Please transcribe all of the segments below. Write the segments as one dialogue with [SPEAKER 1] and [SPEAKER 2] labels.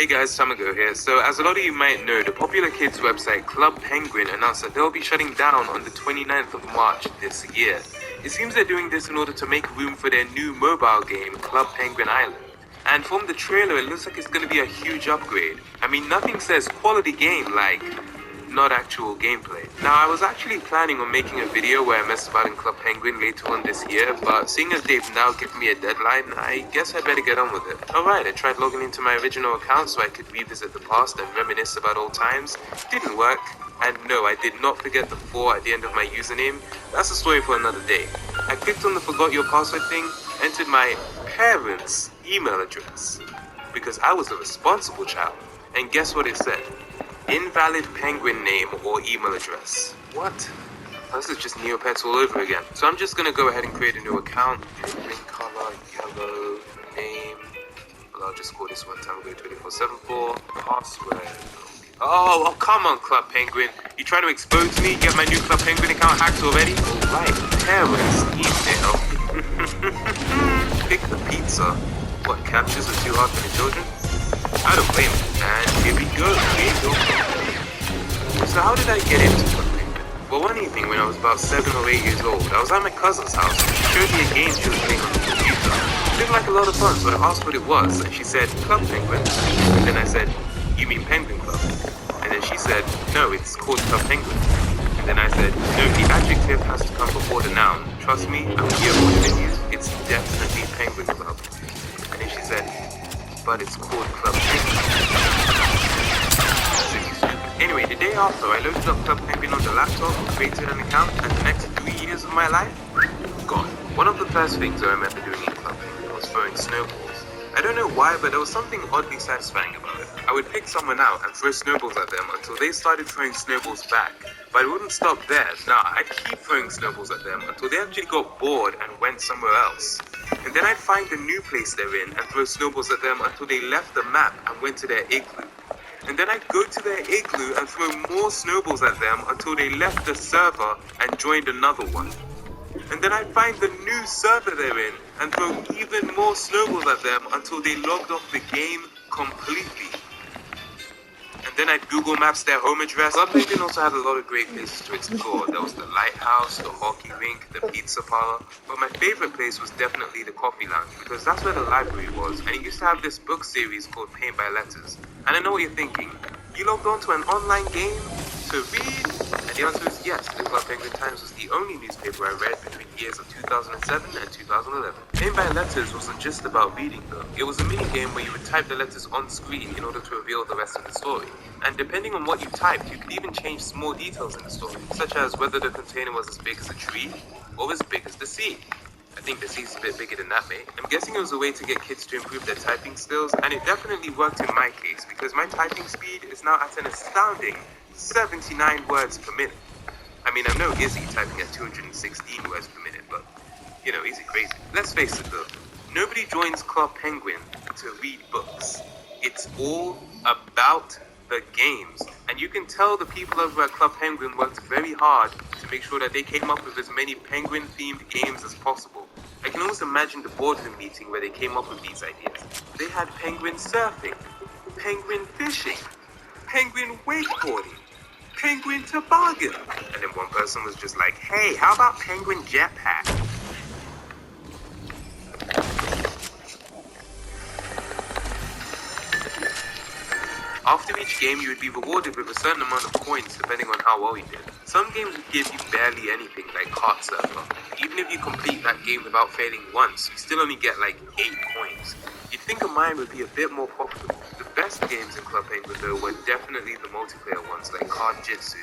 [SPEAKER 1] Hey guys, Tamago here. So as a lot of you might know, the popular kids website Club Penguin announced that they'll be shutting down on the 29th of March this year. It seems they're doing this in order to make room for their new mobile game, Club Penguin Island. And from the trailer, it looks like it's going to be a huge upgrade. I mean, nothing says quality game like not actual gameplay. Now, I was actually planning on making a video where I mess about in Club Penguin later on this year, but seeing as they've now given me a deadline, I guess I better get on with it. Alright, I tried logging into my original account so I could revisit the past and reminisce about old times. Didn't work. And no, I did not forget the 4 at the end of my username. That's a story for another day. I clicked on the forgot your password thing, entered my parents' email address, because I was a responsible child. And guess what it said? Invalid penguin name or email address. What? This is just Neopets all over again. So I'm just gonna go ahead and create a new account. Link color, yellow, name. Well, I'll just call this one Tamago2474. Password. Oh, come on, Club Penguin. You trying to expose me? Get my new Club Penguin account hacked already? Alright, parents, email. Pick the pizza. What, captures are too hard for the children? I don't blame it. And here we go. So how did I get into Club Penguin? Well, one evening when I was about 7 or 8 years old, I was at my cousin's house. She showed me a game she was playing on the computer. It looked like a lot of fun, so I asked what it was, and she said, Club Penguin. And then I said, you mean Penguin Club? And then she said, no, it's called Club Penguin. And then I said, no, the adjective has to come before the noun. Trust me, I'm here for it. It's definitely Penguin Club. And then she said, but it's called Club Penguin. Anyway, the day after, I loaded up Club Penguin on the laptop, created an account, and the next 3 years of my life, gone. One of the first things I remember doing in Club Penguin was throwing snowballs. I don't know why, but there was something oddly satisfying about it. I would pick someone out and throw snowballs at them until they started throwing snowballs back. But I wouldn't stop there. Nah, I'd keep throwing snowballs at them until they actually got bored and went somewhere else. And then I'd find the new place they're in and throw snowballs at them until they left the map and went to their igloo. And then I'd go to their igloo and throw more snowballs at them until they left the server and joined another one. And then I'd find the new server they're in and throw even more snowballs at them until they logged off the game completely. And then I'd Google Maps their home address. Club Penguin also had a lot of great places to explore. There was the lighthouse, the hockey rink, the pizza parlor. But my favorite place was definitely the coffee lounge, because that's where the library was, and it used to have this book series called Paint by Letters. And I know what you're thinking. You logged on to an online game to read? And the answer is yes. The Club Penguin Times was the only newspaper I read between the years of 2007 and 2011. Paint by Letters wasn't just about reading though. It was a mini game where you would type the letters on screen in order to reveal the rest of the story. And depending on what you typed, you could even change small details in the story, such as whether the container was as big as a tree or as big as the sea. I think the sea's a bit bigger than that, mate. I'm guessing it was a way to get kids to improve their typing skills, and it definitely worked in my case, because my typing speed is now at an astounding 79 words per minute. I mean, I'm no Izzy typing at 216 words per minute, but, you know, easy crazy. Let's face it though, nobody joins Club Penguin to read books. It's all about the games. And you can tell the people over at Club Penguin worked very hard to make sure that they came up with as many penguin-themed games as possible. I can almost imagine the boardroom meeting where they came up with these ideas. They had penguin surfing, penguin fishing, penguin wakeboarding, penguin toboggan. And then one person was just like, hey, how about penguin jetpack? After each game, you would be rewarded with a certain amount of coins depending on how well you did. Some games would give you barely anything, like Kart Surfer. Even if you complete that game without failing once, you still only get like 8 coins. You'd think a mine would be a bit more profitable. The best games in Club Penguin though were definitely the multiplayer ones like Kart Jitsu.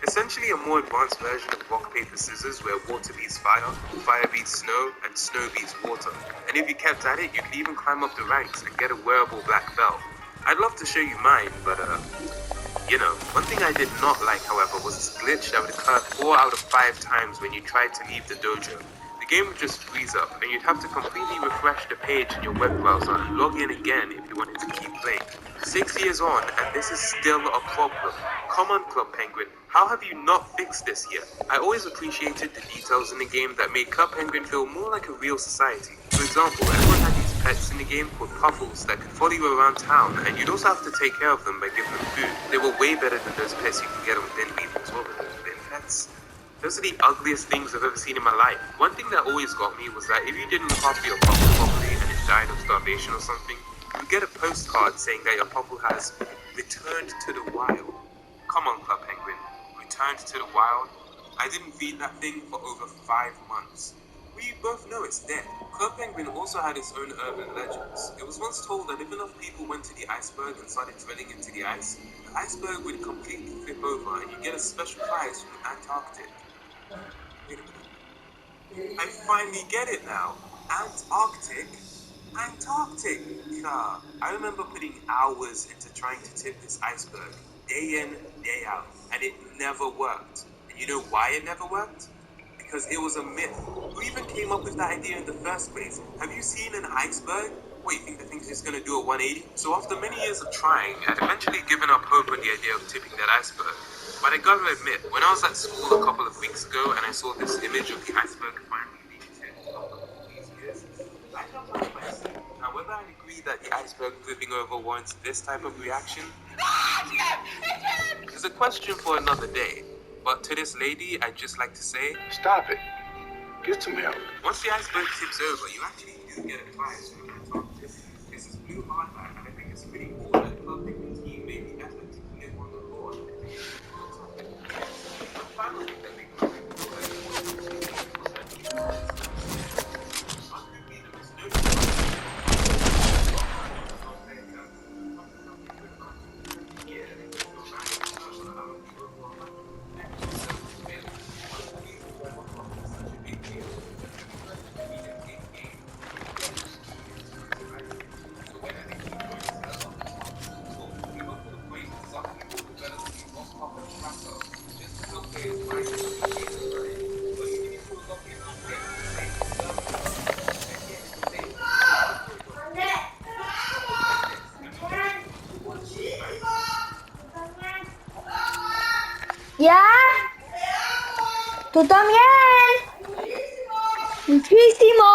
[SPEAKER 1] Essentially a more advanced version of rock, paper, scissors where water beats fire, fire beats snow, and snow beats water. And if you kept at it, you could even climb up the ranks and get a wearable black belt. I'd love to show you mine, but you know, one thing I did not like, however, was this glitch that would occur 4 out of 5 times when you tried to leave the dojo. The game would just freeze up, and you'd have to completely refresh the page in your web browser and log in again if you wanted to keep playing. 6 years on, and this is still a problem. Come on, Club Penguin, how have you not fixed this yet? I always appreciated the details in the game that made Club Penguin feel more like a real society. For example, everyone had these pets in the game called puffles that could follow you around town, and you'd also have to take care of them by giving them food. They were way better than those pets you can get on bin weevil as well, those bin pets. Those are the ugliest things I've ever seen in my life. One thing that always got me was that if you didn't look after your puffle properly and it died of starvation or something, you get a postcard saying that your puffle has returned to the wild. Come on, Club Penguin. Returned to the wild? I didn't feed that thing for over 5 months. We both know it's dead. Club Penguin also had its own urban legends. It was once told that if enough people went to the iceberg and started drilling into the ice, the iceberg would completely flip over and you get a special prize from Antarctic. Wait a minute. I finally get it now. Antarctic? Antarctica. I remember putting hours into trying to tip this iceberg, day in, day out, and it never worked. And you know why it never worked? Because it was a myth. Who even came up with that idea in the first place? Have you seen an iceberg? What, you think the thing's just gonna do a 180? So after many years of trying, I'd eventually given up hope on the idea of tipping that iceberg. But I gotta admit, when I was at school a couple of weeks ago and I saw this image of the iceberg finally being tipped after all these years, I jumped out of my seat. Now, whether I agree that the iceberg flipping over warrants this type of reaction is a question for another day. But to this lady, I'd just like to say, stop it. Get some help. Once the iceberg tips over, you actually do get a prize from Antarctic. This is blue hardback, and I think it's pretty cool that the Club Penguin team made the effort to live on the board. The final thing that made me feel like it was that
[SPEAKER 2] ¿Ya? ¿Tú también? Muchísimo.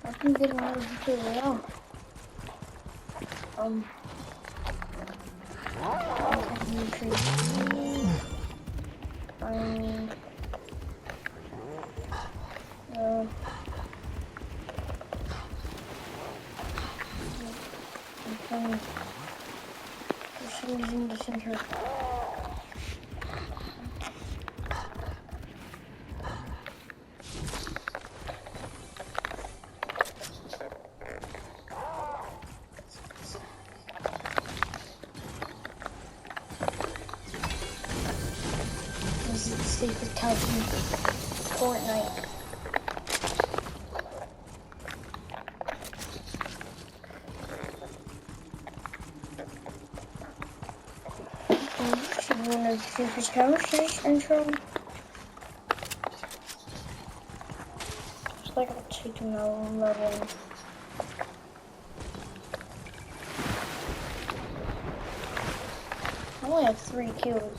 [SPEAKER 2] I can get another royale. For some reason, the center. This is the safest house in Fortnite. Should one of the safest houses intro. It's like I'm taking my own level. I only have 3 kills.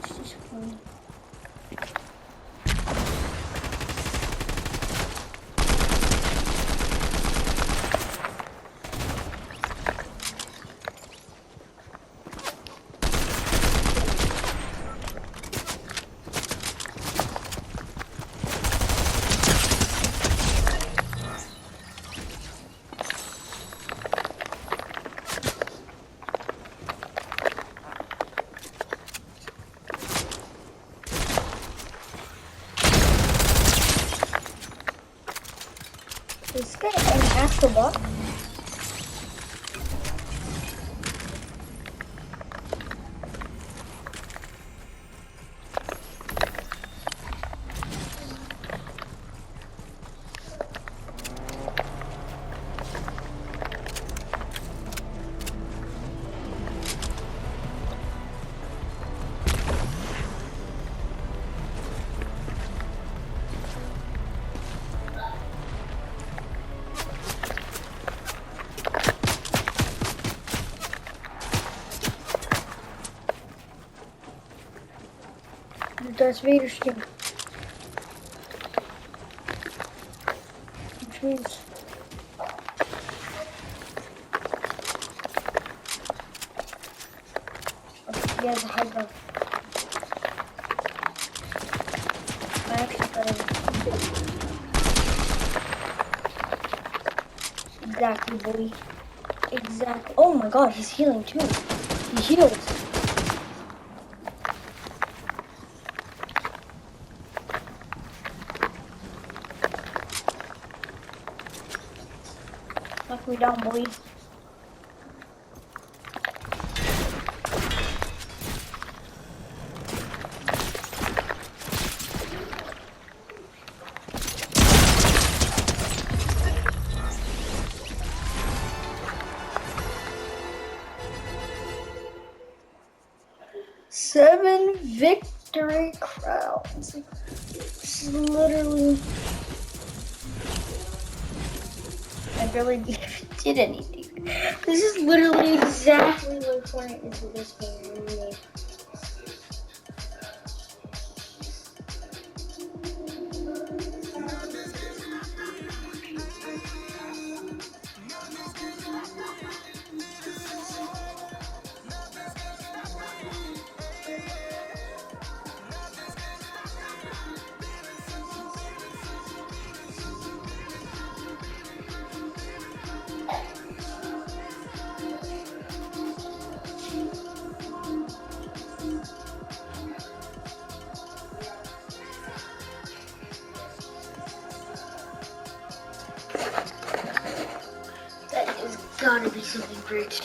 [SPEAKER 2] This is fun. Is this guy an actual bot? Darth Vader skin. Which means he has a high ground. I actually got it. Exactly, boy. Exactly. Oh my god, he's healing too. He heals. Knock me down, boy. Seven victory crowns. This is literally. I barely did anything. This is literally exactly what Fortnite is with this game. Really. That has gotta be something great.